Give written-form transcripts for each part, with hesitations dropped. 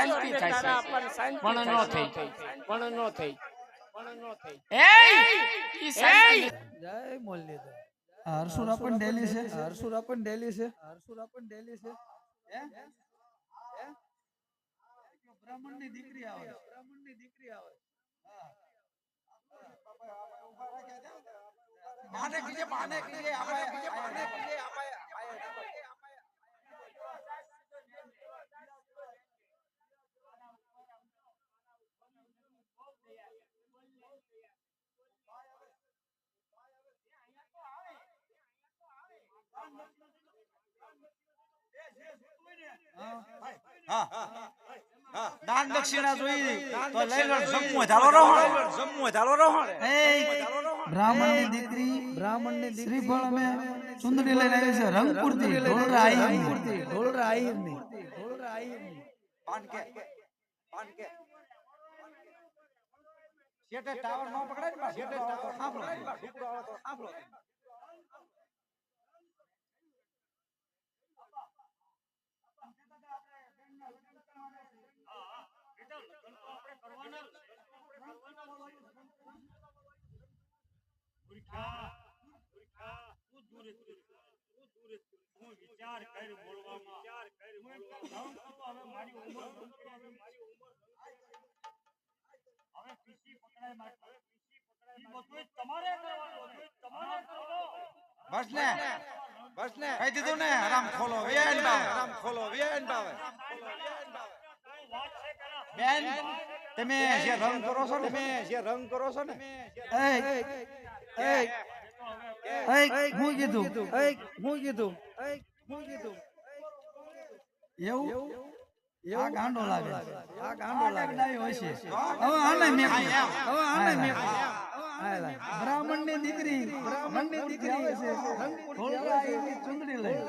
શાંતિ થાય પણ નો થઈ એ ઈ શાંતિ જય મુરલીધર હરસુરાપન ડેલી છે હે બ્રાહ્મણની દીકરી આવે બાને કીજે દાન દક્ષિણા જોઈ તો લઈ લો જમવું ધાલો રહો બ્રાહ્મણની દીકરી શ્રીફળ અમે ચુંદડી લઈને આવી છે રંગપુર થી ઢોલરા આહીરની પાન કે શેઠે ટાવર નો પકડાય ને શેઠે ટાવર સાંભળો વિચાર કર બોલવામાં હવે મારી ઉંમર હવે પીસી પકડાય માટે બધું તમારે કરવાનું બસ ને કહી દીધું ને હરામ ખોલો વેન ભાવે બેન તમે જે રંગ કરો છો ને હું કીધું એવું આ ગાંડો લાગે હોય છે હવે આને મેં બ્રાહ્મણની દીકરી આવે છે ઢોલરા આહીની ચુંદડી લઈ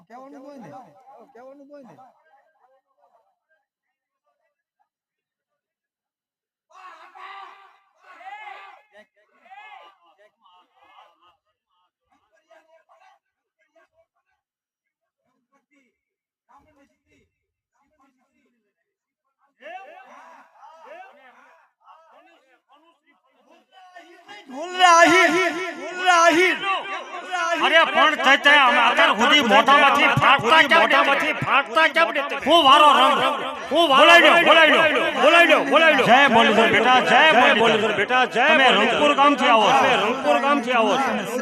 કેવાનું હોય ને અરે પણ તય અમે અત્યાર સુધી મોઢામાંથી ફાટતા કેમ નથી હું વારો રંગ હું બોલાઈ લો જય બોલીધર બેટા જય તમે રંગપુર ગામ થી આવો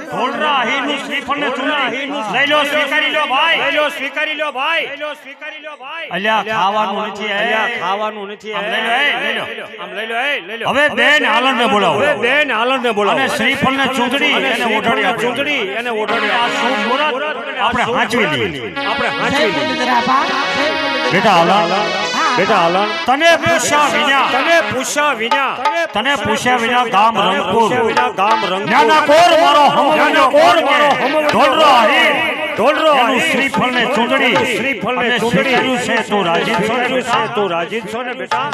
ઢોલરા આહીનું શ્રીફળ ને ચુંદડી લઈ લો સ્વીકારી લો ભાઈ અલ્યા ખાવાનું નથી આમ લઈ લો હવે બેન આલન ને બોલાવો અને શ્રીફળ ને ચુંદડી એને ઓઢાડી આ શું મુરત આપણે હાચવી લઈએ બેટા આલન તને પૂછ્યા વિના ગામ રંગપુર નાના કોર મારો ઢોલરો આહી શ્રીફળ ને ચુંદડી છે તું રાજી છો ને બેટા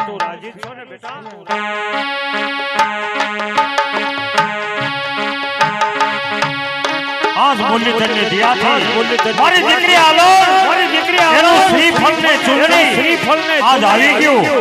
આજ મુરલીધર ને દિયા થી મારી દીકરી આલો એનું શ્રીફળ ને ચુંદડી આજ આવી ગયું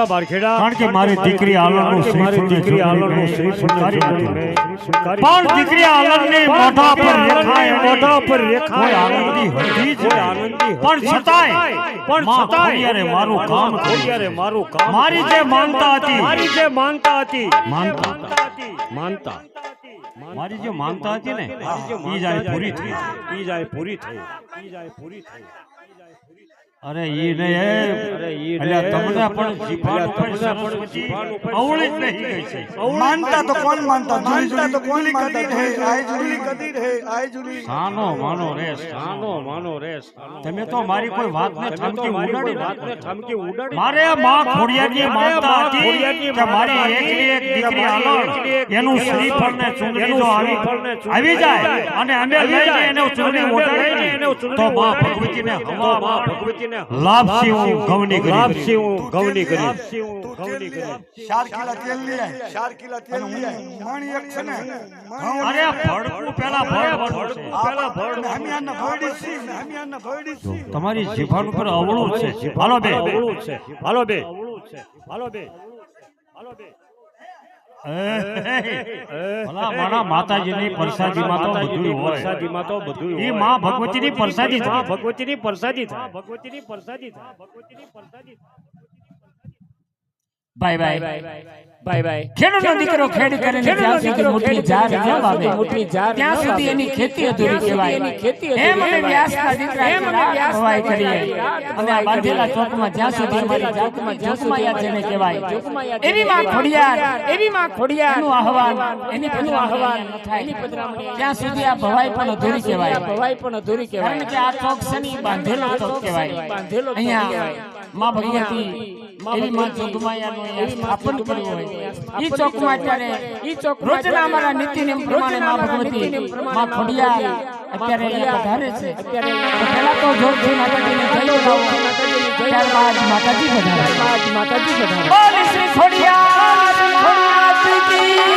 કારણ કે મારી દીકરી આલમનું શ્રીફળ દીકરી આલમનું શ્રીફળ પણ દીકરી આલમની મોઢા પર રેખા કોઈ આનંદી હતી જ પણ છતાંય મારું કામ મારી જે માનતા હતી મારી જે માનતા હતી ને ઈ જાય પૂરી થઈ અરે ઈ ને અલ્યા તમને પણ જીભાનું પણ સરસ્વતી અવળી જ નહીં ગઈ છે માનતા તો કોણ માનતા તો કોણ માનતા સાનો માનો રે તમે તો મારી કોઈ વાતને ઠમકી ઉડાડી મારે માં ખોડિયારની માનતા હતી કે મારી એકની એક દીકરી આલમ એનું શ્રીફળ ને ચૂંદડી જો આવી જાય અને અમે લઈને એને ચૂંદડી ઓઢાડીને તો માં ભગવતીને હવામાં લાપસી હું ગવની કરી 4 કિલો તેલ લઈ માણી એક છે ને અરે ભડકું પેલા ભડ તમારી જીભાન ઉપર અવળું છે હાલો બે ભલા મારા માતાજીની પ્રસાદીમાં તો બધું હોય ઈ માં ભગવતીની પ્રસાદી થાય ભાઈ ખેડૂતનો દીકરો ખેડ કરે ને જ્યાં સુધી મોટી જાર ન વાવે ત્યાં સુધી એની ખેતી અધૂરી કહેવાય હે મને વ્યાસના દીકરા ભવાઈ કરીએ અને આ બાંધેલા ચોકમાં જ્યાં સુધી અમારી જાતમાં જોગમાયા જેને કહેવાય એવી માં ખોડિયાર એનું આહવાન એની આહવાન ન થાય ત્યાં સુધી આ ભવાઈ પણ અધૂરી કહેવાય કારણ કે આ ચોક શનિ બાંધેલો ચોક કહેવાય અહીંયા માં ભગવતી એવી માં જોગમાયાનું સ્થાપન કર્યું હોય ઈ ચોકમાં અત્યારે રોજના અમારા નીતિ નિયમ પ્રમાણે માં ભગવતી માં ખોડિયાર અત્યારે અહીંયા પધારે છે પહેલા તો જોરથી માતાજીને જય બોલાવો ત્યારબાદ માતાજી પધારે બોલ શ્રી ખોડિયાર કી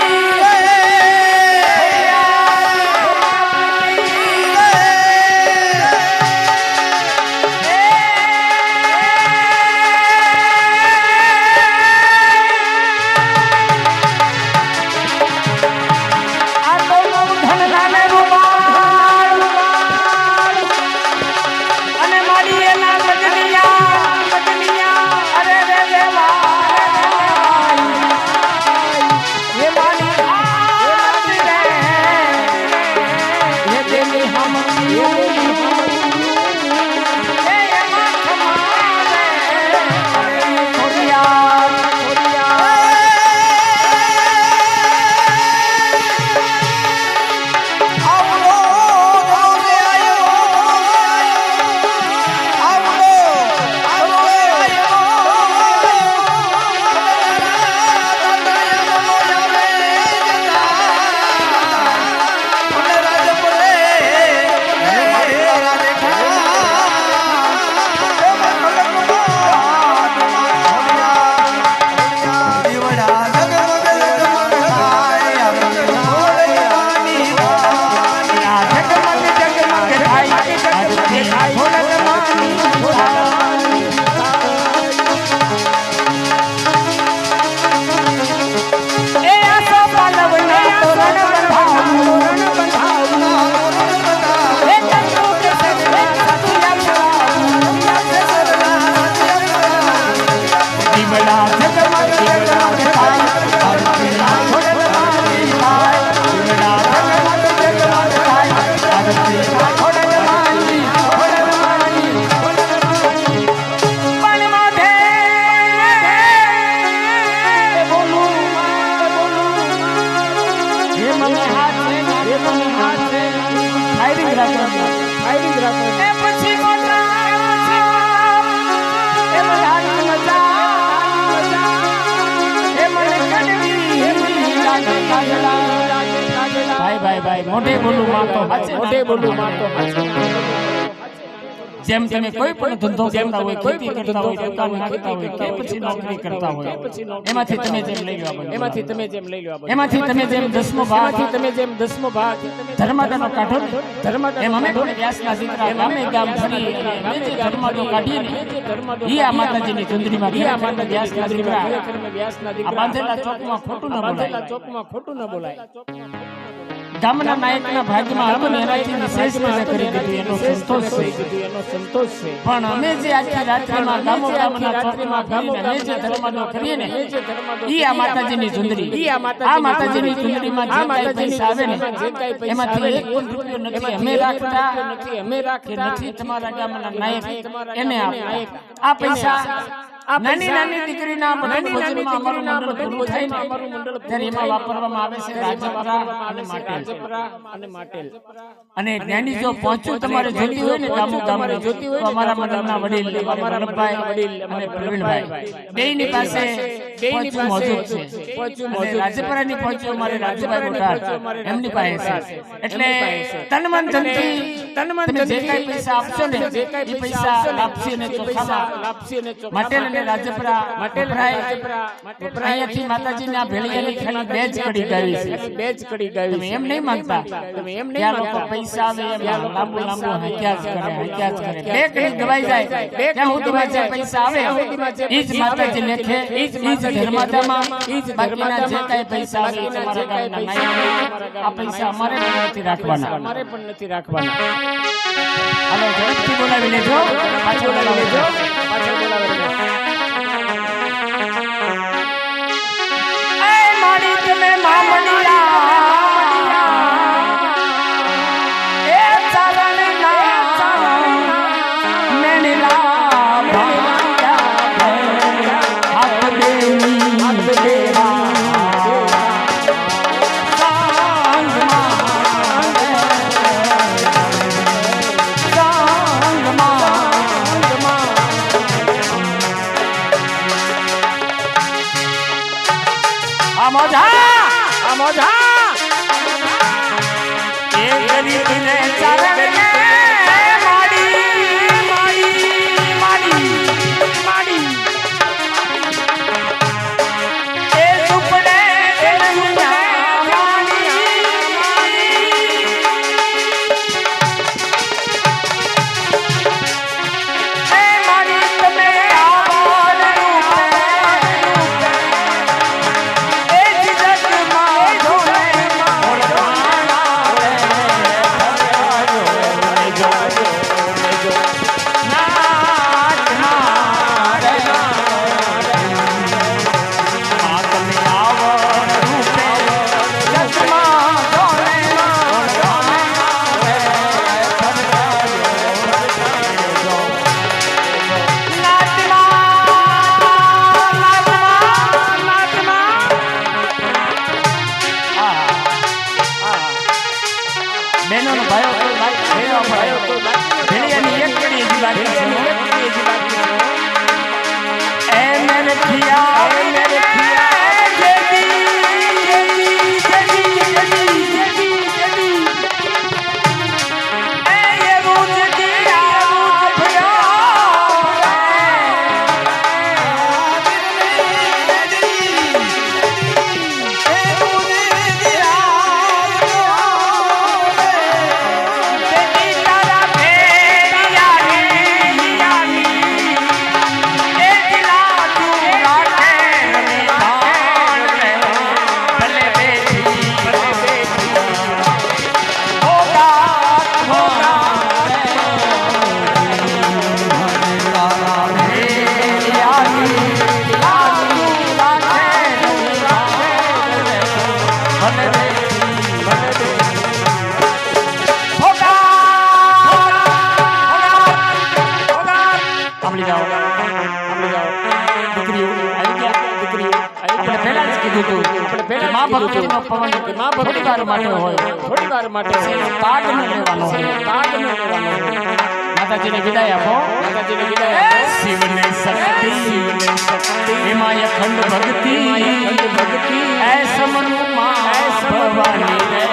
ભાઈ મોઢે બોલું માં તો હાચે જેમ તમે કોઈ પણ ધંધો કરતા હોય, ખેતી કરતા હોય, દુકાન નાખતા હોય કે પછી નોકરી કરતા હોય, એમાંથી તમે જેમ લઈ લો, એમાંથી તમે જેમ 10મો ભાગ ધર્માદાનો કાઢો ને, એમ અમે પણ વ્યાસના દીકરા ગામે ગામ ફરી અમે જે ધર્માદો કાઢીએ ને ઈ આ માતાજીની ચુંદડીમાં વ્યાસના દીકરા આ બાંધેલા ચોકમાં ખોટું ન બોલાય. ગામના નાયકના ભાગ્યમાં હતું ને એનાથી વિશેષ મેં કરી દીધું, એનો સંતોષ છે. પણ અમે જે આખી રાત્રિમાં ગામના ચોકમાં ફરીને અમે જે ધર્માદો કરીએ ને ઈ આ માતાજીની ચુંદડી, આ માતાજીની ચુંદડીમાં જે કાંઈ પૈસા આવે ને એમાંથી 1 પણ રૂપિયો નથી અમે રાખતા કે નથી તમારા ગામના નાયક એને આપતા. આ પૈસા નાની નાની દીકરીના ભોજનમાં અમારું મંડળ પૂરું થાય ને ત્યારે એમાં વાપરવામાં આવે છે રાજપરા અને માટેલ. અને ત્યાંની જો પહોંચું તમારે જોતી હોય ને ગામમાં જોતી હોય અમારા મંડળના વડીલ વલ્લભભાઈ અને પ્રવીણભાઈ બેયની પાસે પહોંચું મોજૂદ છે. અને રાજપરાની પહોંચું અમારે રાજુભાઈ બોટાદ એમની પાસે છે. એટલે તન મન ધનથી તમે જે કાંઈ પૈસા આપશો ને એ પૈસા લાપસી અને ચોખામાં માટેલ અને રાજપરા અહીંયાથી માતાજીના ભેળિયાની ખાલી 2 જ કડી ગાવી છે. તમે એમ નહીં માનતા ત્યાં લોકો પૈસા આવે એમ લાંબુ હક્યા જ કરે. 2 કડી ગવાઈ જાય ત્યાં સુધીમાં જે પૈસા આવે ઈ જ માતાજી લેખે, ઈ જ ધર્માદામાં બાકીના જે કાંઈ પૈસા આવે તમારા ગામના નાયક આ પૈસા અમારે પણ નથી રાખવાના. હાલો ઝડપથી બોલાવી લેજો, પાછળ બોલાવી લેજો. એ મારી તમે મામડિયા એ ચરણ ના મેણલા હાથ દેવા એ ગરીબને ચરણ ને માડી એ સુપડે એ માડી તમે આવાર માતાજીને વિદાય આપો. શિવને શક્તિ એમાં અખંડ ભક્તિ એસમનું માં ભવાની રે.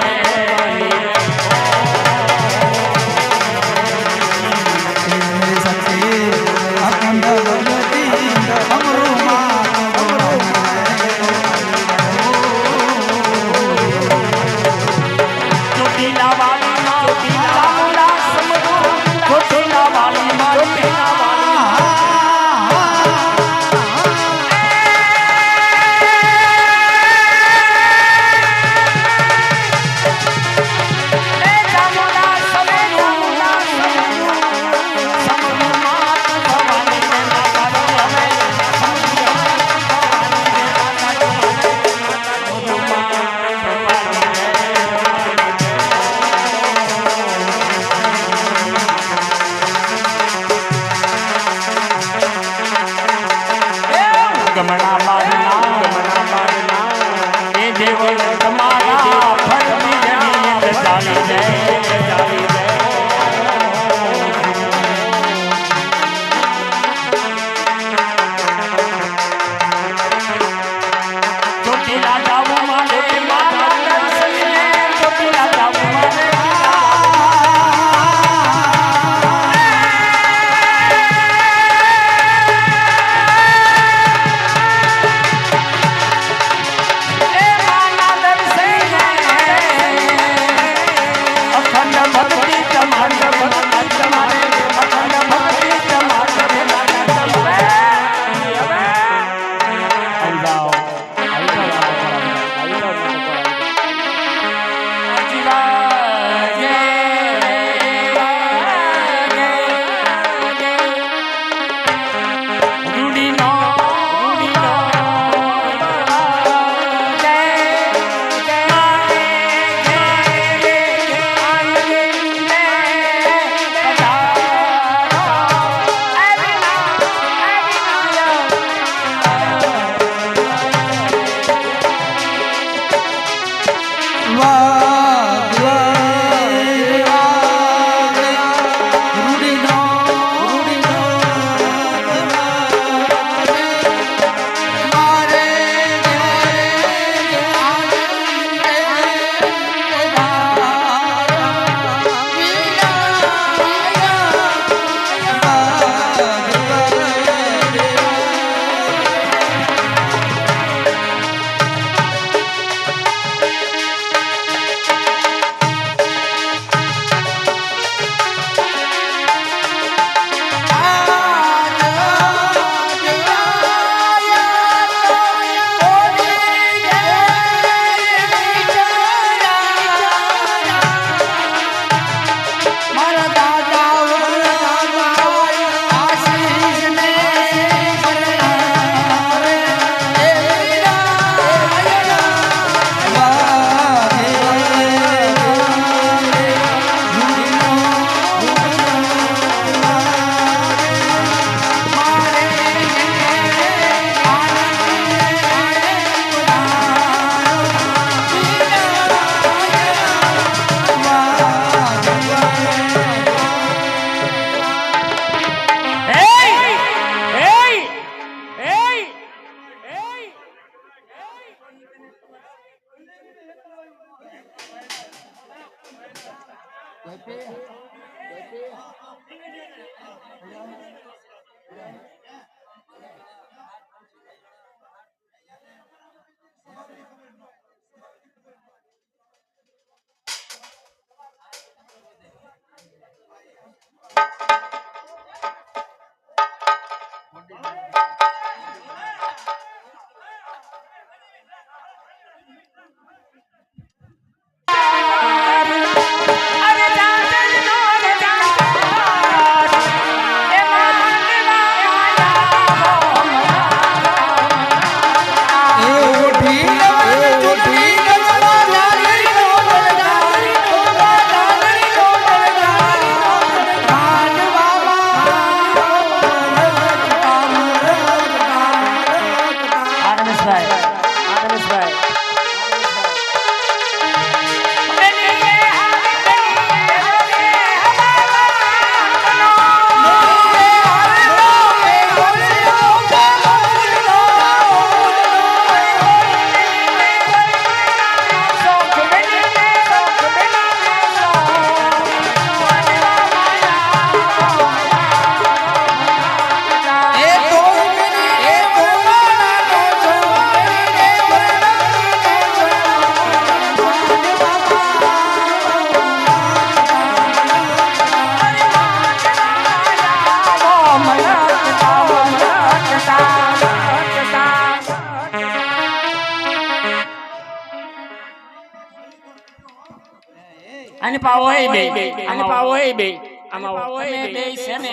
અને પાવો એ બે અને પાવો એ બે તમે બે છે ને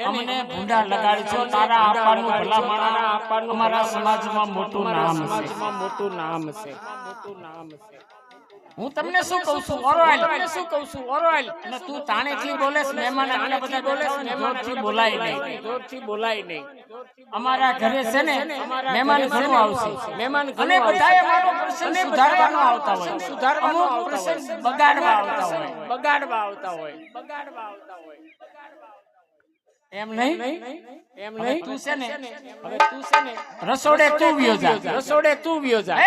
અમને ભૂંડા લગાડી છો તારા આપવાનું ભલા માણા આપવાનું અમારા સમાજમાં મોટું નામ છે હું તમને શું કહું છું ઓરોલ અને તું તાણેથી બોલેસ મહેમાન આટલા બધા બોલેસ મહેમાનથી બોલાય નહીં અમારા ઘરે છે ને મહેમાન ઘણું આવશે અને બધાએ મારો પ્રસંગ સુધારવાનો આવતા હોય અમુક પ્રસંગ બગાડવા આવતા હોય એમ નહીં તું છે ને રસોડે તું વ્યો જા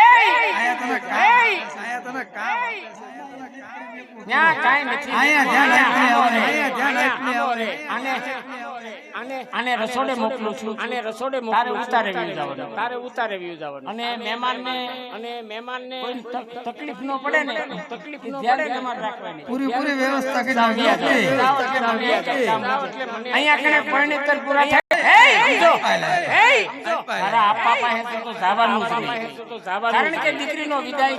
ત્યાં કાઈ નથી આને રસોડે મોકલું છું તારે ઉતારે વ્યુ જવાનું અને મહેમાનને કોઈ તકલીફ ન પડે ને ધ્યાન તમારે રાખવાની પૂરી વ્યવસ્થા કરી અહીંયા કને પરણિતર પૂરા થાય તારા આપા પાસે તો જવાનું જ નહીં કારણ કે દીકરીનો વિદાય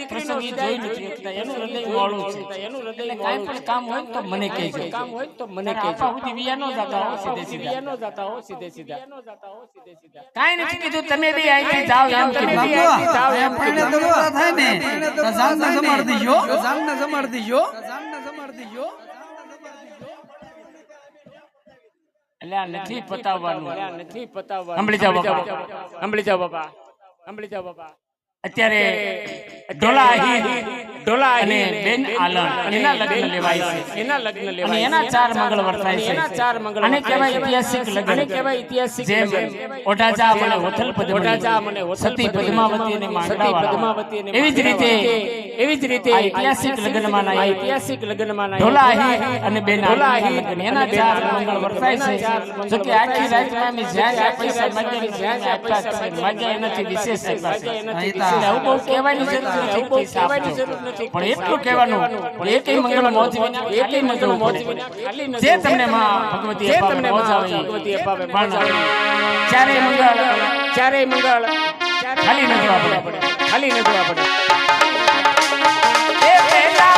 પ્રસંગ જોઈ નથી શકતા એનું હૃદય મોળું છે કાંઈ પણ કામ હોય તો મને કહેજો આપા સુધી વિયા ન જતા હો સીધે સીધા કાંઈ નથી કીધું તમે બી અહીંથી જાઓ એમ જમાડ દીજો એટલે આ નથી પતાવવાનું સાંભળી જાઓ બાપા અત્યારે ઢોલા અને બેન આલમ એના લગ્ન લેવાય છે અને એના 4 મંગળ વર્તાય છે અને કહેવાય ઐતિહાસિક જેમ ઓઢાજા મને હોથલ પદ્મની સતી પદ્માવતી અને માંગડાવાળા એવી જ રીતે ઐતિહાસિક લગ્નમાં ઢોલા અને બેન આલમ લગ્ન એના 4 મંગળ વર્તાય છે જો કે આખી રાતમાં અમે જ્યાં પૈસા માગ્યા એનાથી વિશેષ એટલે આવું બહુ કહેવાની જરૂર નથી પણ એટલું કહેવાનું એકેય મંગળ મોજ વિના જે તમને માં ભગવતી મોજ આવે પણ ચારેય મંગળ ખાલી ન જવા પડે એ પહેલા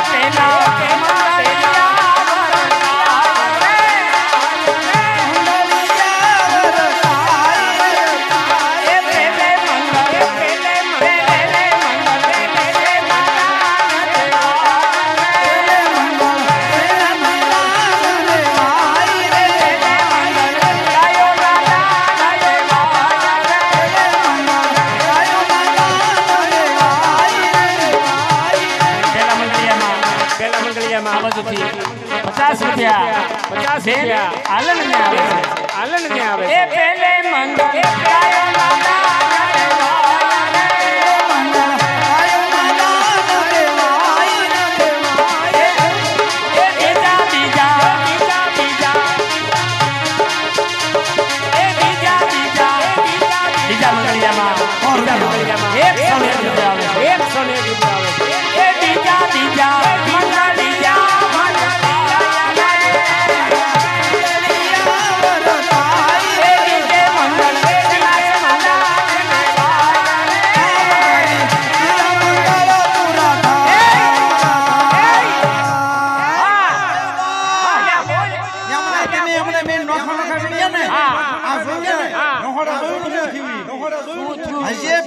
₹50 આલન ને આવે એ પેલે મંગળ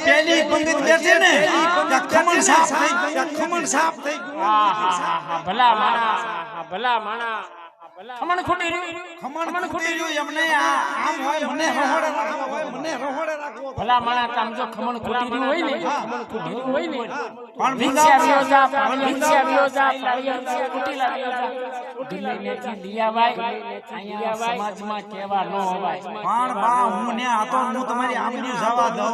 પહેલી પંક્તિ બેઠી ને ખમણ સાફ થઈ ભલા માણા ખમણ ખૂટી રહ્યું એમને આમ હોય મને રહોડે રાખવો ભલા માણા કામ જો ખમણ ખૂટી રહ્યું હોય ને પણ વિચાર્યો જા ખૂટી લાવ્યો જા દિલ્હીથી લીયાવાય અહીંયા સમાજમાં કેવા ન હોવાય પણ બા હું ને આ તો હું તમારી આમની જવા દઉં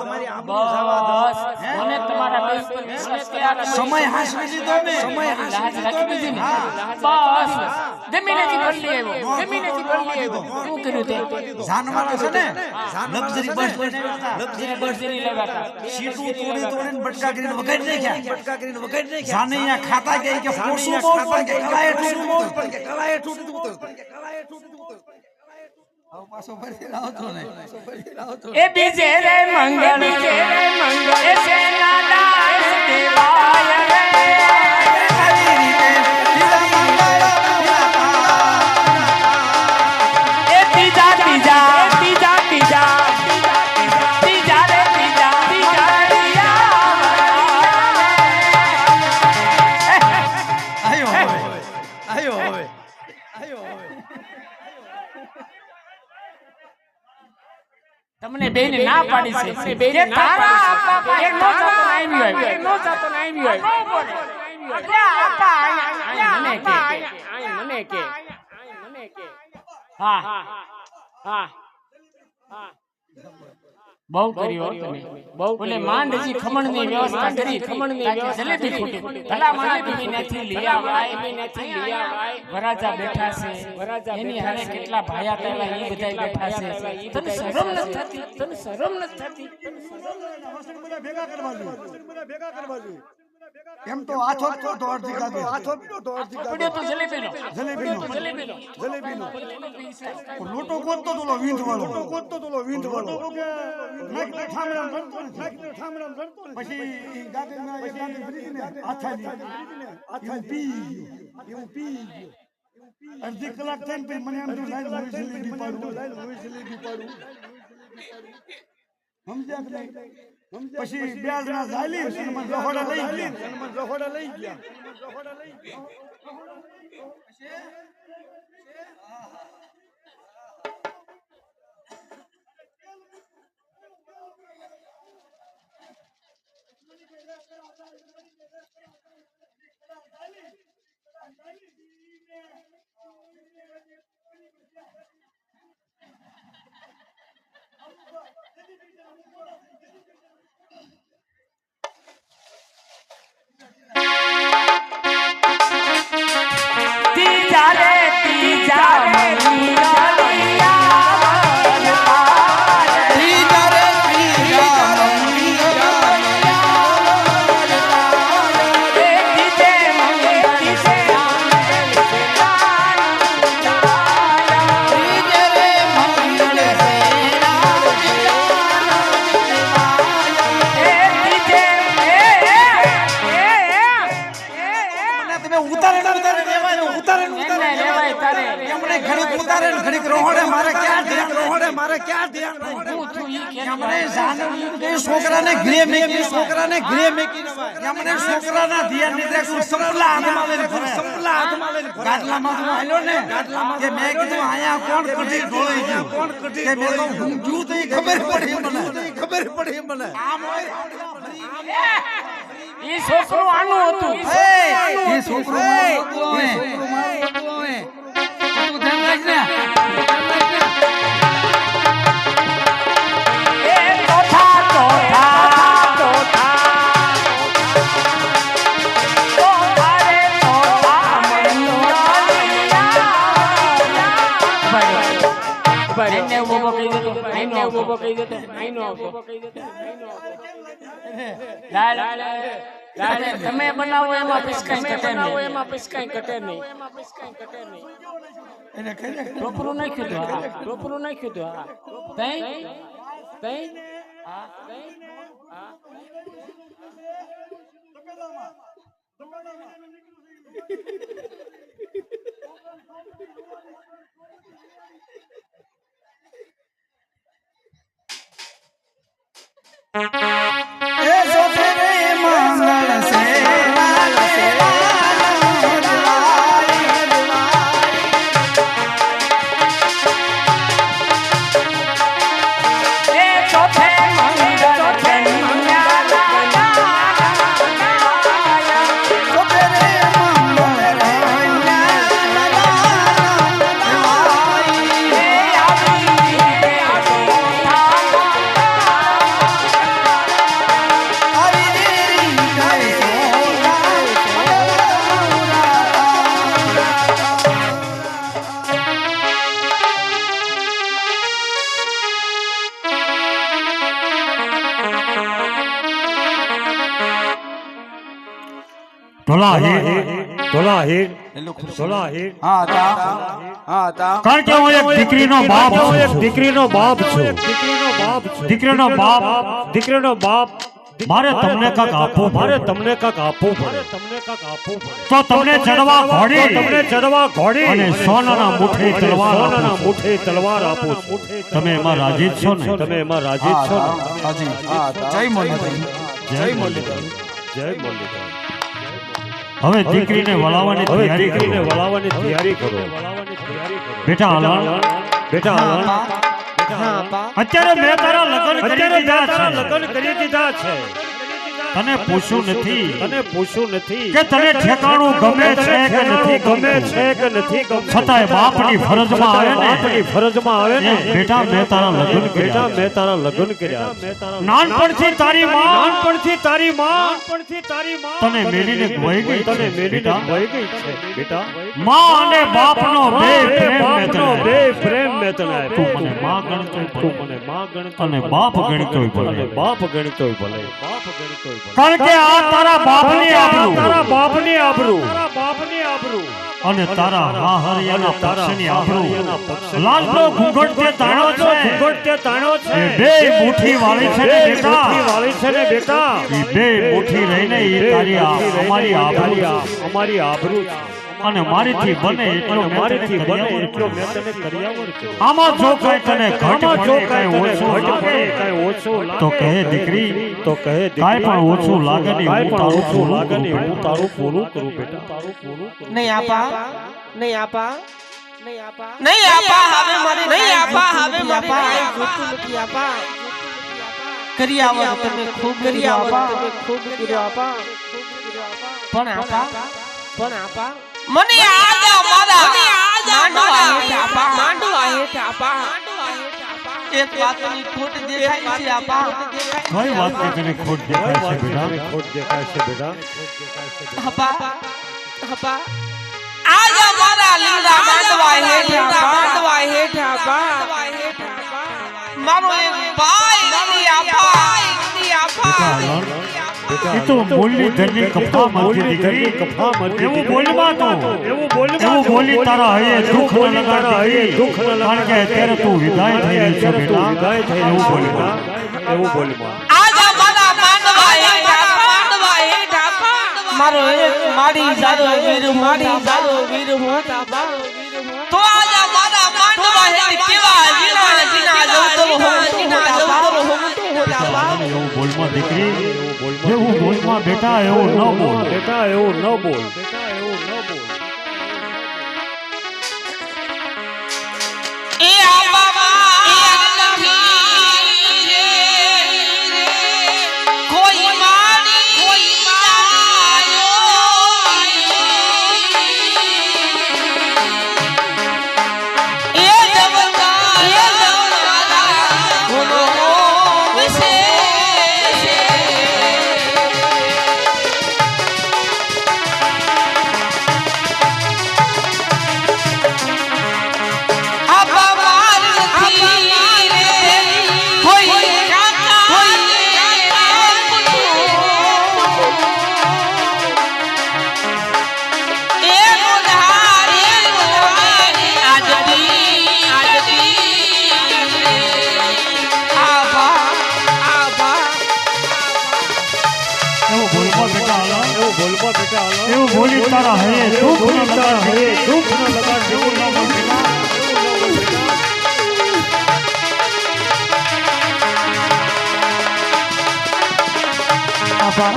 બસ મને તમારા બે ઉપર વિશ્વાસ કર્યા સમય હાંસવી લીધો ને લાજ રાખી દીધી ને બસ જમીનેથી ગોલી આવ્યો શું કર્યું તે જાનવાળા છે ને લક્ઝરી બસ લક્ઝરી લેવાતા સીટું તોડીને બટકા કરીને વગાડી નાખ્યા જાને અહીંયા ખાતા કે ફોસું બોલ પણ કે કલાએ ઠૂઠું બોલ પણ કે કલાએ ઠૂઠું પાછો ફરી આવતો ને એ બીજે રે મંગળ એ સેના દાસ દેવાય રે તમને બેને ના પાડી છે કે તારા આપા પાસે નો જાતો ના આવી હોય આપા મને કે હા બહુ કર્યો તમે બોલે માંડજી ખમણની વ્યવસ્થા કરી જલેબી ફૂટી ભલા માંડજી નથી લઈ આવાય વરાજા બેઠા છે એની હારે કેટલા ભાયા પેલા એ બધાય બેઠા છે તને શરમ નથી થતી ભેગા કરવા જોઈએ એમ તો આથો તો અડધી કાઢે પડ્યો તો જલેબીનો લોટો ગોતતો તો વીંધ વાળો પછી ગાડી બ્રિજને આથા પી અડધી કલાક થઈને પછી મને એમ તો લાઈન જલેબી પાડું સમજ્યા કે નહીં પછી બે જણા ચાલી રહોડા લઈ ગયા છોકરાને ઘરે મેકી એમણે છોકરાના ધ્યાન ની રાખું સંપલા હાથમાં લઈને ફરે ગાટલામાં તો આલ્યો ને કે મેં કીધું આયા કોણ કઢી ઢોળી ગયું કે મેં તો ઊંઘ્યું તો ખબર પડી મને આમ ઈ છોકરો આનું હતું એ છોકરો તું ધ્યાન રાખ ને તમે બનાવો એમાં પિસકાઈ કટે નહીં ટોપરું નાખ્યું હતું હા તઈ હા કારણ કે હું એક દીકરીનો બાપ છું દીકરીનો બાપ મારે તમને કાક આપવું પડે તો તમને ચડવા ઘોડી અને સોનાના મુઠ્ઠી તલવાર આપું છું તમે એમાં રાજી જ છો ને જય મુરલીધર હવે દીકરીને વળાવવાની તૈયારી કરો બેટા હાલ અત્યારે મેં તારા લગ્ન કરી દીધા છે તને પૂછ્યું નથી કે તને ઠેકાણું ગમે છે કે નથી છતાંય બાપની ફરજમાં આવે ને બેટા મેં તારા લગ્ન કર્યા નાનપણથી તારી માં તને મેલીને ગોઈ ગઈ છે બેટા માં અને બાપનો બે પ્રેમ મેં તને આપ્યો તું મને માં ગણતો અને બાપ ગણતો ભલે કારણ કે આ તારા બાપની આબરૂ અને તારા હાહરિયાના પક્ષની આબરૂ લાલનો ઘૂંઘટ તે તાણ્યો છે બે મુઠ્ઠી વાળી છે ને બેટા એ બે મુઠ્ઠી રહીને એ તારી અમારી આબરૂ અને મારીથી બને એટલો મેં તને કર્યાવર આમાં જો કઈ તને ઘટ ઓછું તો કહે દીકરી કાઈ પણ ઓછું લાગે નહીં હું તારું પૂરું કરું બેટા નહીં આપા હવે મારી નહીં આપા જોતું નથી આપા કર્યા તમે ખૂબ કર્યા તમે ખૂબ કર્યો આપા પણ આપા મને આજા મારા માંડવા હેઠ આપા એક વાતની ખોટ દેખાય છે આપા કઈ વાત કે તને ખોટ દેખાય છે બેટા આપા આજા મારા લીલા માંડવા હેઠ આપા મારો એક ભાઈ નથી આપા એ તો બોલી ધરની કફા મારતી દીકરી એવું બોલમાં તો એવું બોલી તારા હૈયે દુઃખ ન લગાડી કારણ કે અત્યારે તું વિદાય થઈ રહી છે બેટા એવું બોલમાં આજા મારા માંડવા હેઠ આપા મારો એક માડી જાદો વીર હોત આપા તો આજા મારા માંડવા હેઠ કેવા જીના જવતલ આપા એવું બોલમાં દીકરી એવું બોલમાં બેટા એવું ન બોલ એ આપા કોઈ માડી એ જવતા બોલો વિશે એવું બોલી તારા હૈયે દુઃખ ન લગાડી એવું ન બોલ બેટા આપા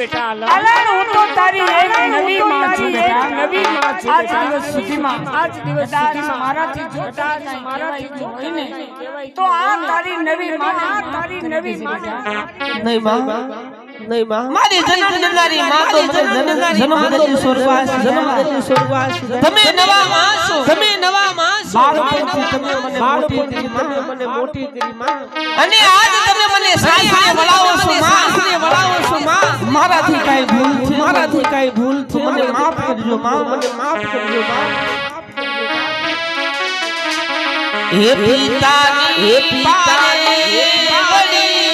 અલણ હું તો તારી એક નવી માં છું બેટા નવી માં છું આજ દિવસ સુધીમાં મારાથી જોતા મારાથી જો હોય ને તો આ તારી નવી માં નહીં માં મારી જન્મ દેનારી માં તો મને જન્મ દેતી સ્વર્ગવાસ તમે નવા માં છો બાળપણથી તમે મને મોટી કરી માં અને આજ તમે મને સાસરે વળાવો છો માં મારાથી કાઈ ભૂલ છે મને માફ કરજો માં હે પિતાની વડી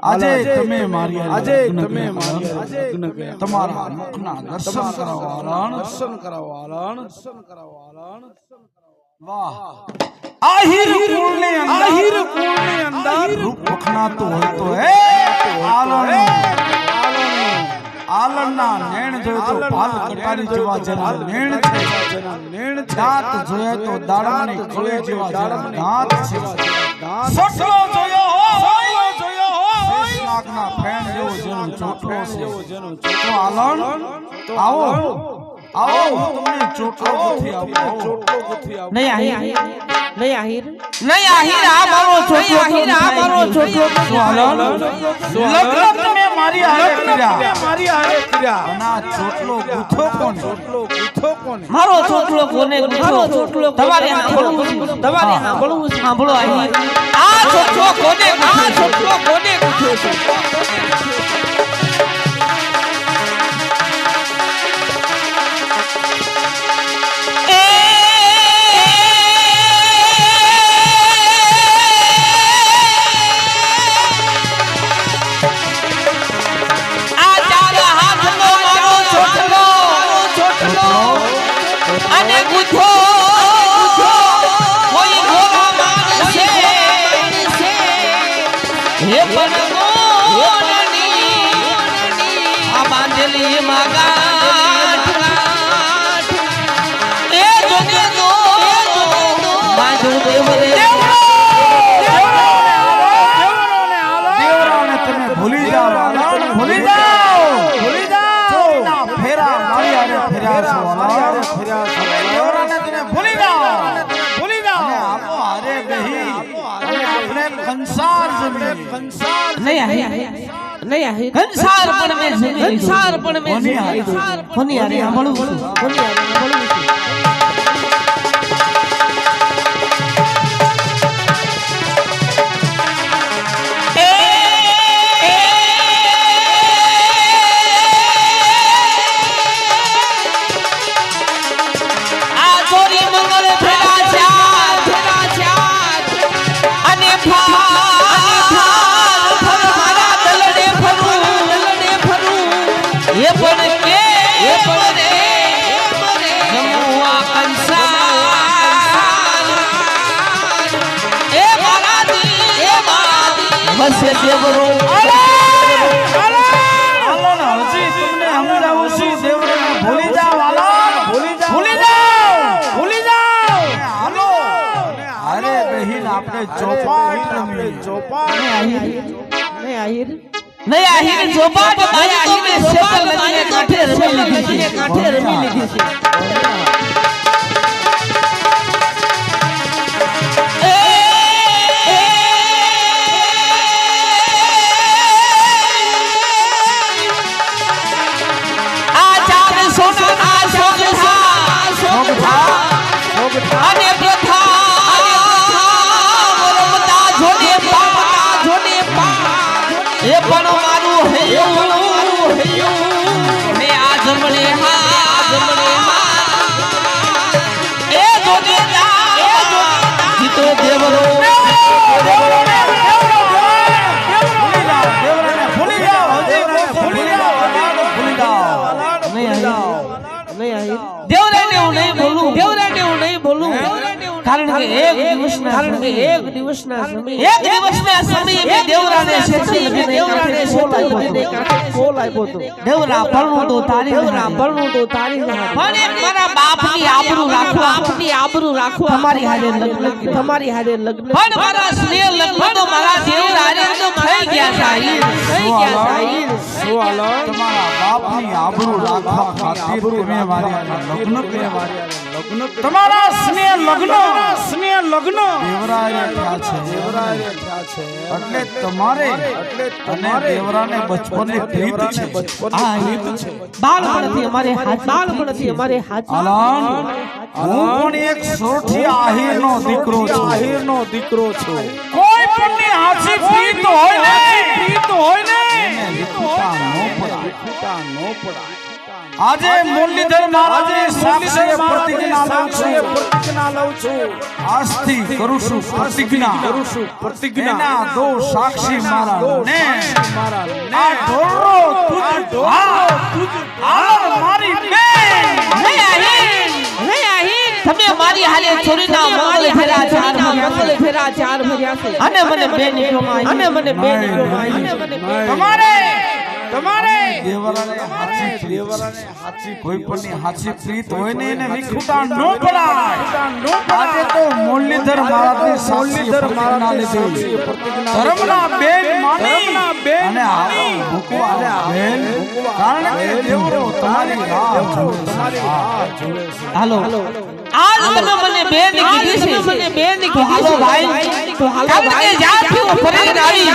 આજે તમે મારી લગ્ન કર્યા તમારા મુખના દર્શન કરાવવા વાહ આહિર કુળની અંદર રૂપ વખણાતું હોય તો હે આલણના નેણ જોયો તો ભાલ કટારી જેવા જેના નેણ છે દાંત જોયો તો દાડમની ખોળે જેવા જેના દાંત છે સોટલો જોયો હોય શેષનાગના ફેણ જેવો જેનો ચોટલો છે તો આલણ આવો તમને ચોટલો ગોથી આપો નહીં આહિર આ મારો છોટલો લગ્ન તમે મારી હારે કર્યા અને આ ચોટલો ગૂંથો કોને મારો છોટલો કોને તમારે સાંભળો આહિર આ છોટલો કોને ગુંથ્યો છે કંસાર પણ મેં જમી કોની હારે સાંભળું છું કારણ કે એક દિવસના સમયે મેં દેવરાને કોલ આપ્યો તો દેવરા પરણું તો તારી પણ એક મારા બાપની આબરૂ રાખવા તમારી હારે લગ્ન પણ મારા સ્નેહ લગ્ન તો મારા દેવરા હારે તો થઈ ગયા છે તમારા બાપની આબરૂ રાખવા ખાतिर તમે મારી લગ્ન કર્યા તમારા સ્નેહ લગ્ન દેવરાએ થયા છે એટલે તમારે અને દેવરાને બચપનની પ્રીત છે આ રીત છે બાળપણથી અમારે હાથ આલાન હું પણ એક સોઠી આહીરનો દીકરો છું કોઈ પણની હાથી પ્રીત હોય ને એને લીખતા ન પડા આજે મુરલીધર મહારાજની સાક્ષીએ પ્રતિજ્ઞા લઉં છું આજથી કરું છું પ્રતિજ્ઞા એના દો સાક્ષી મારા ને આ ઢોરો તુજ હાલ મારી બેન તમે મારી હાલે છોરીના મંગલ ફેરા ચાર ભર્યા છે અને મને બેન તમારે દેવરાને હાચી કોઈ પણની હાચી પ્રીત હોય ને એને વિખુટા ન પડાય આજે તો મુરલીધર મહારાજની સાક્ષી પ્રતિજ્ઞા લીધી ધર્મના બેન માની અને આવો ભૂકવા બેન કારણ કે દેવરો તમારી રાહ જોવે છે હાલો આજ તમે મને બેન કીધી છે હાલો ભાઈ જ્યાંથી હું ફરીને આવી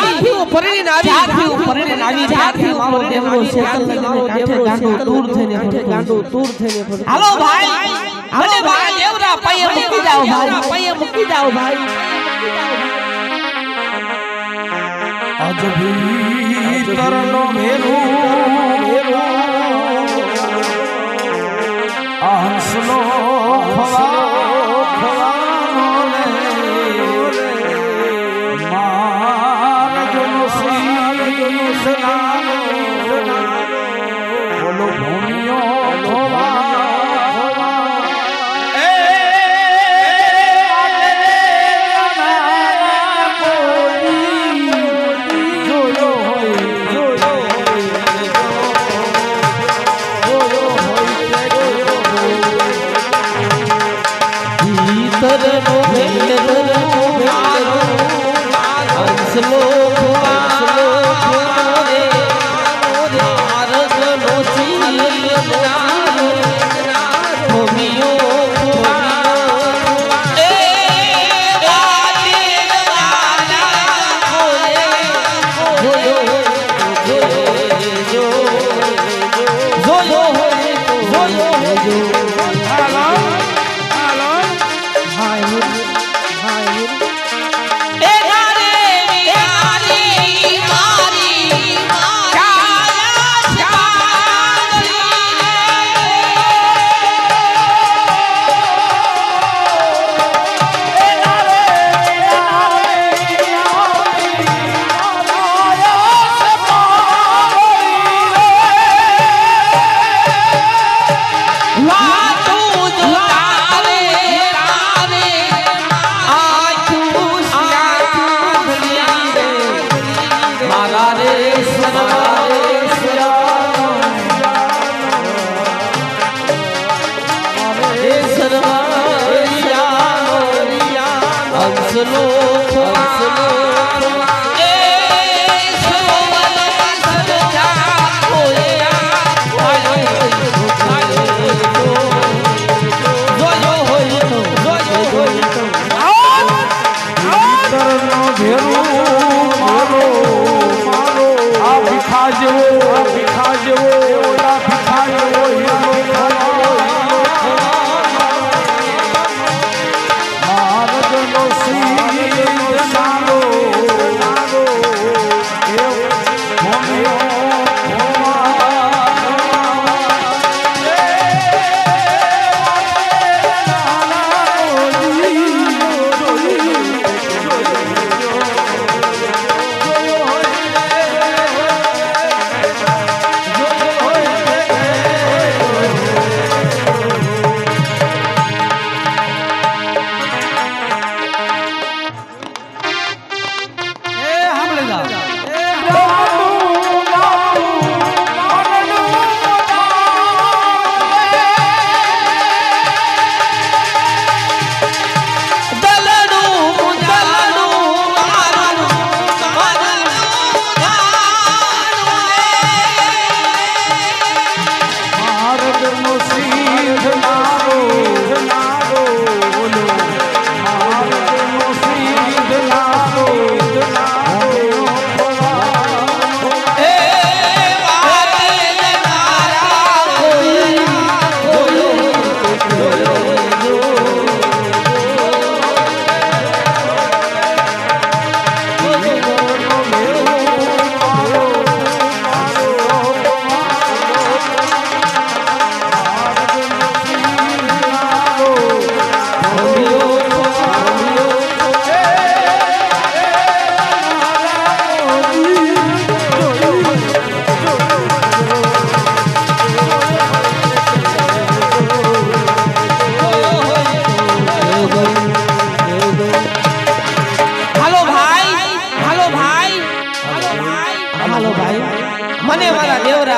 મારો દેવરો શેતલ કાંઠે ગાંડો દૂર થઈને હાલો ભાઈ મને ભાઈ દેવરા પાયે મૂકી જાઓ ભાઈ અજ ભીતરનો મેરું હંસલો ખવાનો રે મારજનો સનાનો બોલો ભૂમિયો ખવા એ મારજનો સી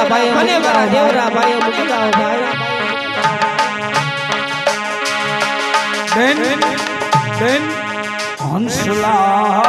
દેવરા ભાઈ મને મારા દેવરા ભાઈ મૂકી જાઓ ભાઈ બેન હંસલા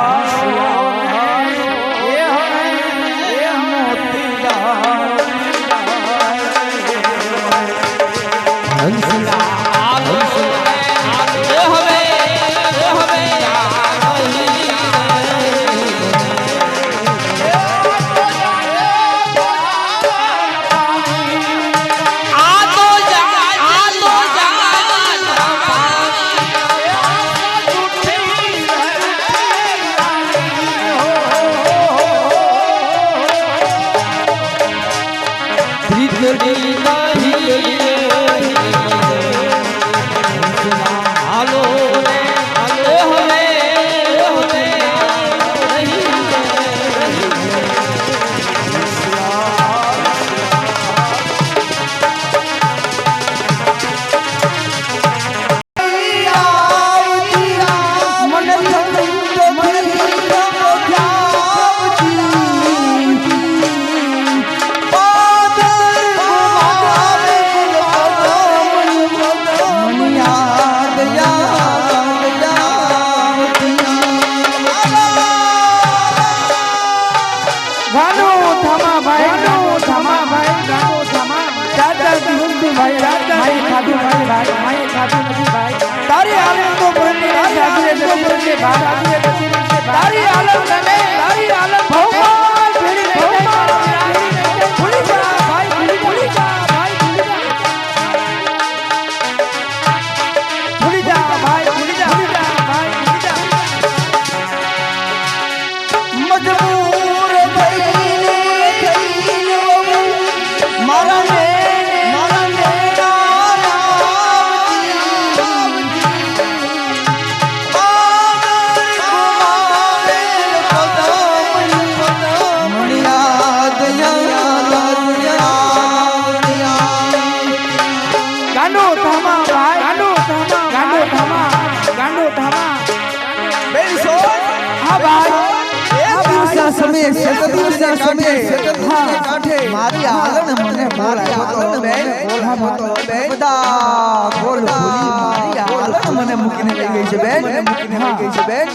તારી આલમ તો પરને તારી આલમ તને તારી આલમ ભગવાન ભેડી ભૂલી જા ભાઈ ભૂલી જા ભાઈ ભૂલી જા ભાઈ ભૂલી જા ભાઈ ભૂલી જા મજબૂર થઈને મારા ને મારી આલમ મને બોલાવ્યો બેન બધા ગોલ ભૂલી મારી આલમ મને મૂકીને લઈ ગઈ છે બેન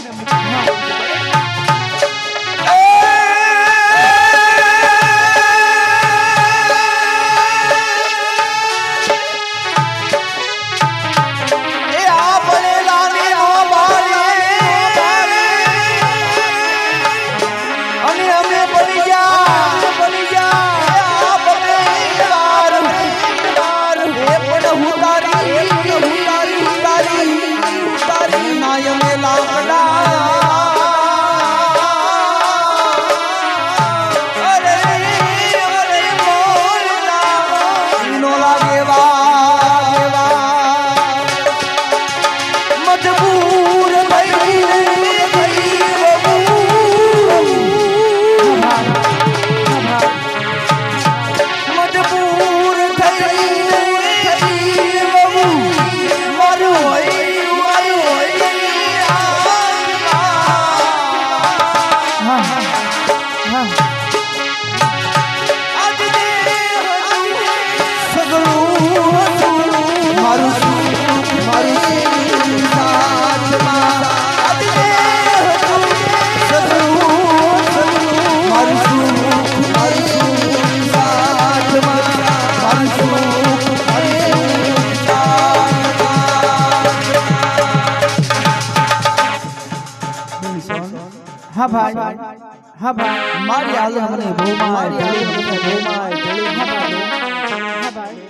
હા ભાઈ મારી આલમ મને બહુ મારી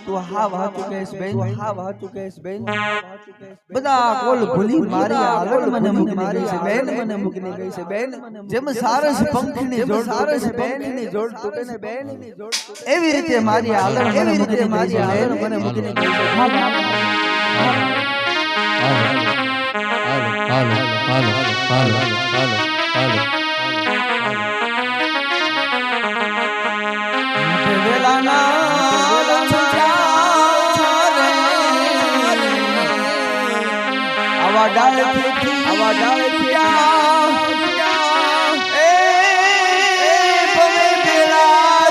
તું હા વાહ ચુકેશ બેન બધા કોલ ભૂલી મારી આલમ મને મૂકીને ગઈ છે બેન જેમ સારસ પંખની જોડ તૂટે ને બેન એવી રીતે મારી આલમ મને મૂકીને ગઈ છે હાલો આવા ડાળ એ ભલે પેલા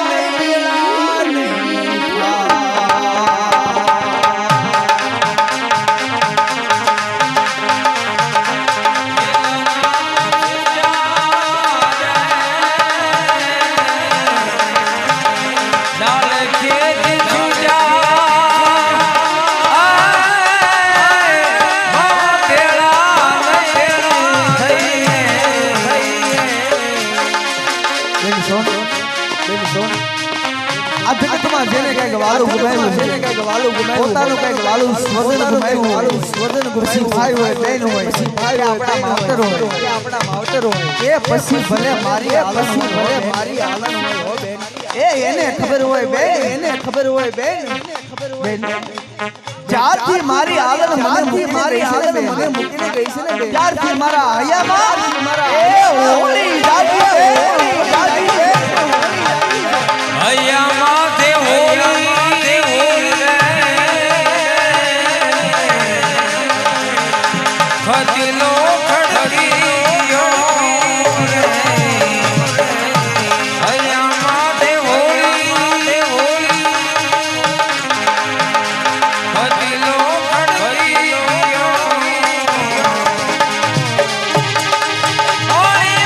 પોતાનું કઈક વાલું સ્વદન ગુમાવ્યું પછી ભાઈ હોય બેન હોય ભાઈ આપણા માવતર હોય એ પછી ભલે મારી હાલત હોય હો બેન એને ખબર હોય બેન જ્યારથી મારી હાલત મને મૂકીને ગઈ છે ને ત્યારથી મારા હૈયામાં એ હોળી જાગી છે હૈયામાં તે હોળી ખતીલો ખડકીયો હૈયામાં તે હોળી ખતીલો ખડકીયો ઓય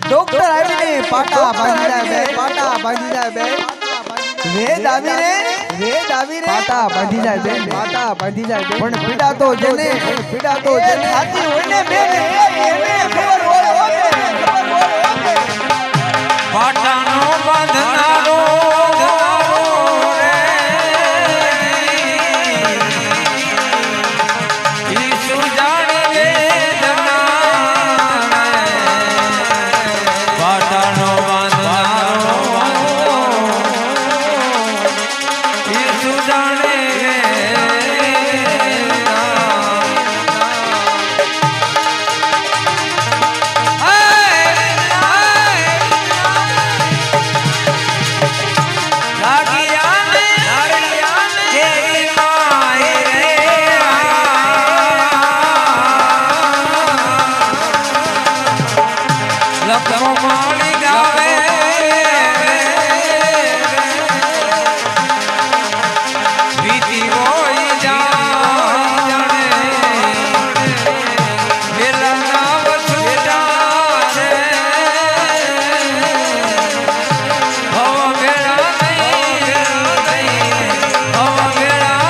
ડોક્ટર આવીને પાટા બાંધી જાય બે વેદ આવીને પાટા બાંધી જાય બે પણ પીડા તો જેને સાચી હોય ને બે એને ખબર હોય પાટાનો બાંધનારો ઈસુ જાણે વેદના પાટાનો બાંધનારો ઈસુ જાણે લખો માણી ગાવે વીતી હોય જાણે વેલા નાવ છૂટા છે હવ ભેળા નહીં હવ ભેળા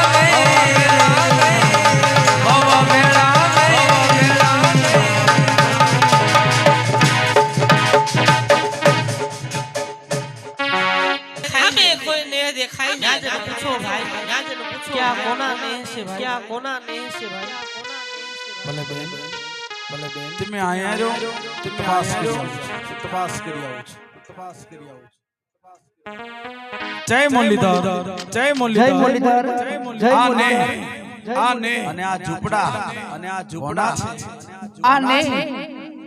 તમે આયા જો તપાસ કરી આવો જય મુરલીધર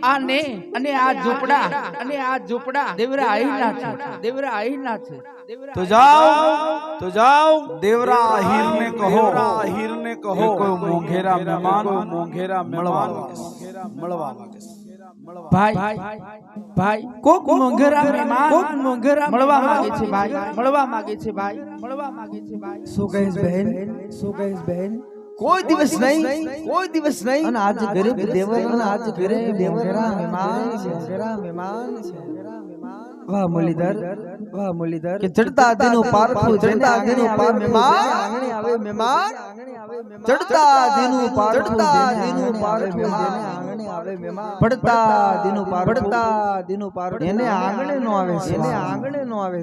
અને આ ઝૂંપડા દેવરા આહીના છે तो जाओ देवरा आहिर ने कहो कोई मोंघेरा मेहमान મળવા ભાઈ કોક મોંઘેરા મહેમાન મળવા માંગે છે ભાઈ શું કહીશ બહેન કોઈ દિવસ નહીં અને આજ ગરીબ દેવરા મહેમાન છે વાહ મુરલીધર કે ચડતા દિનો પારખું મહેમાન આવે મહેમાન ચડતા દિનો પારખું પડતા દિનો પારખું એને આંગણે નો આવે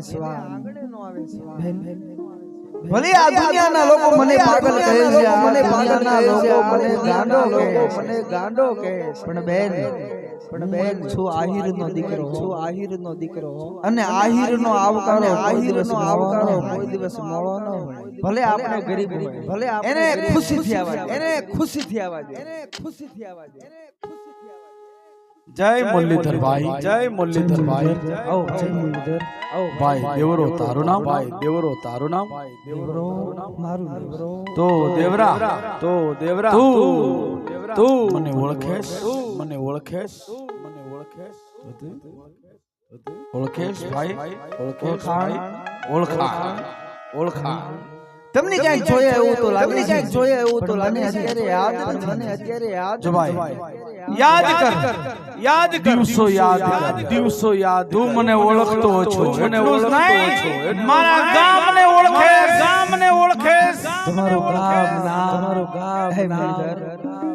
છે ભલે આ દુનિયાના લોકો મને પાગલ કહે છે મને ગાંડો કહે પણ બેન છું આહિરનો દીકરો અને આહિરનો આવકારો કોઈ દિવસ મોળો ન હોય ભલે આપણે ગરીબ હોય ભલે એને ખુશીથી આવવા દે જય મુરલીધર ભાઈ આવો જય મુરલીધર ભાઈ દેવરો તારું નામ મારું નામ તો દેવરા તું તું મને ઓળખેશ મને ઓળખેશ મને ઓળખેશ ઓળખેશ ભાઈ ઓળખેશ ભાઈ ઓળખાણ ઓળખાણ તમને ક્યાંક જોયા એવું તો લાગે ક્યાંક જોયા એવું તો લાગે અત્યારે યાદ જો ભાઈ યાદ કર દિવસો યાદ તું મને ઓળખતો છો મને ઓળખતો છો મારા ગામને ઓળખેશ તમારું ગામ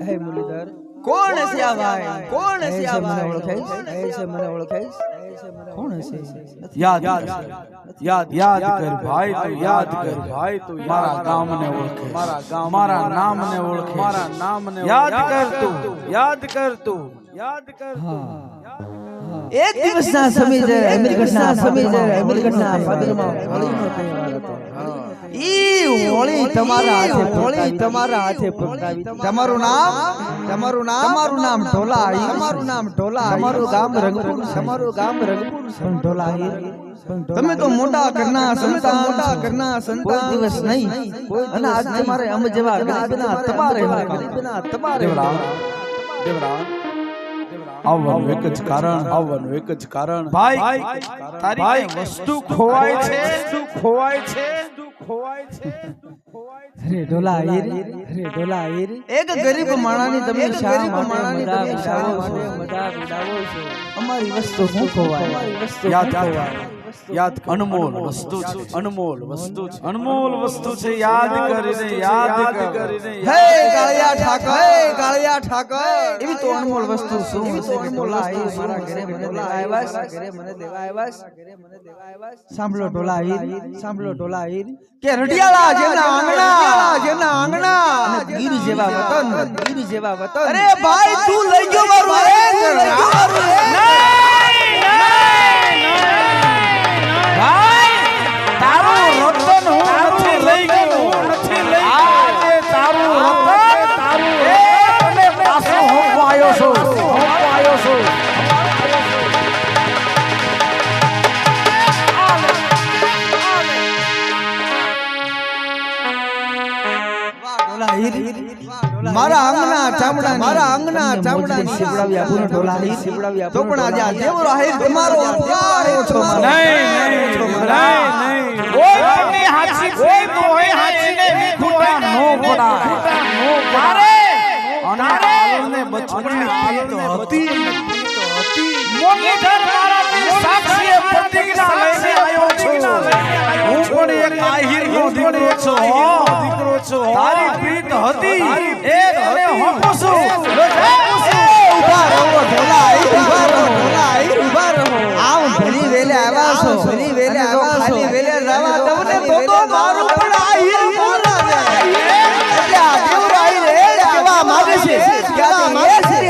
હે મુરલીધર કોણ હશે આ ભાઈ કોણ હશે આ ભાઈ મને ઓળખાઈશ કોણ હશે યાદ કર ભાઈ તું મારા ગામને ઓળખે મારા નામને ઓળખે યાદ કર તું એક દિવસના સમય અમેરિકનના ફાદરમાં હોળીનો તહેવાર હતો ઈ હોળી તમારા હાથે પકડાવી તમારું નામ ઢોલા તમારું ગામ રંગપુર પણ ઢોલા તમે તો મોટા કરના સંતાન કોઈ દિવસ નહીં અને આજ તમારે અમ જેવા ગરીબના તમારે આવવાનું એક જ કારણ ભાઈ તારી વસ્તુ ખોવાય છે અરે ઢોલા હીર એક ગરીબ માણાની તમે શા માટે મજાક ઉડાવો છો અમારી વસ્તુ શું ખોવાય યાદ અનમોલ વસ્તુ છે યાદ કરીને હે કાળિયા ઠાકર એવી તો અનમોલ વસ્તુ શું હશે ઢોલા હીર મારા ઘરે મને દેવા આવ્યા સાંભળો ઢોલા હીર કે રડિયાળા જેના આંગણા અને ગીર જેવા વતન અરે ભાઈ તું લઈ ગયો મારા આંગણા ચામડા શિવડાવ્યા પૂર્ણ ઢોલા હીર તો પણ આજે આ દેવરો હીર તમારો અપકાર છો નહીં કોઈ હાચી કોઈ તો હોય હાચીને વિખુટા નો પડાય અને બચપણની તો હતી મોનીધર મારા સાક્ષીએ પ્રતિજ્ઞા લઈને આવ્યો છું હું પણ એક આહીરનો દીકરો છું તારી પ્રીત હતી એ તને હોપું છું ઉભા રહો ઢોલા ઉભા રહો આવ ઘણી વેલે આવ્યા છો ખાલી વેલે રવા તમને તો મારું પણ આહીર મોરા જાય એટલે આ દેવરા આહીર એ કેવા માંગે છે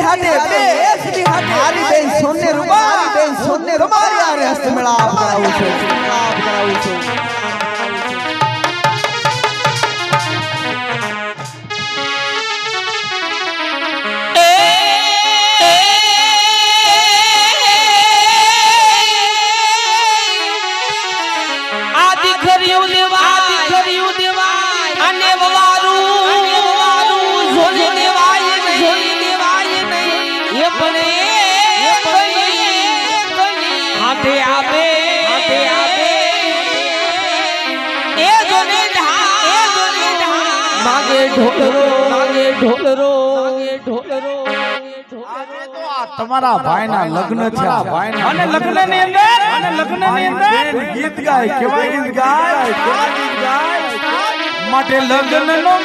હાટે મારી બેન સોને રૂમારી આરે હસ્ત મેળાપ કરાવું છું તમારા ભાઈના લગ્ન થયા અને લગ્નની અંદર ગીત ગાય કેવા ગીત ગાય માટે લગ્નનો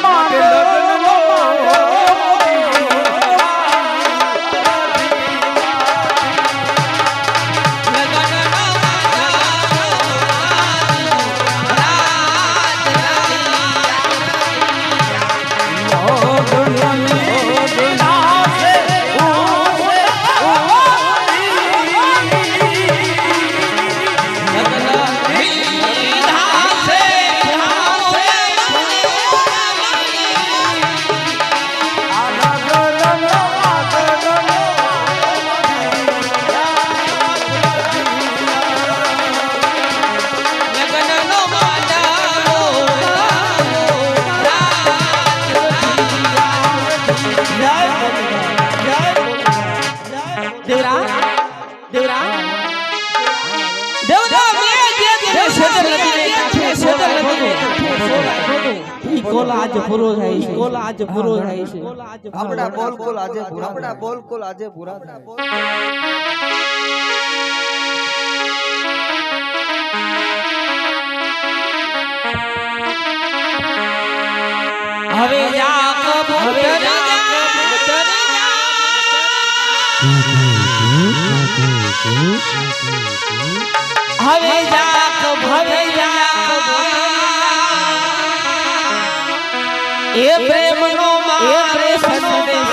કોલ આજે પૂરો થાય છે કોલ આજે પૂરો થાય છે આપણા બોલ કોલ આજે પૂરા આપણા બોલ કોલ આજે પૂરા હવે જા કબૂતર હવે જા એ પ્રેમનો મારે સંદેશ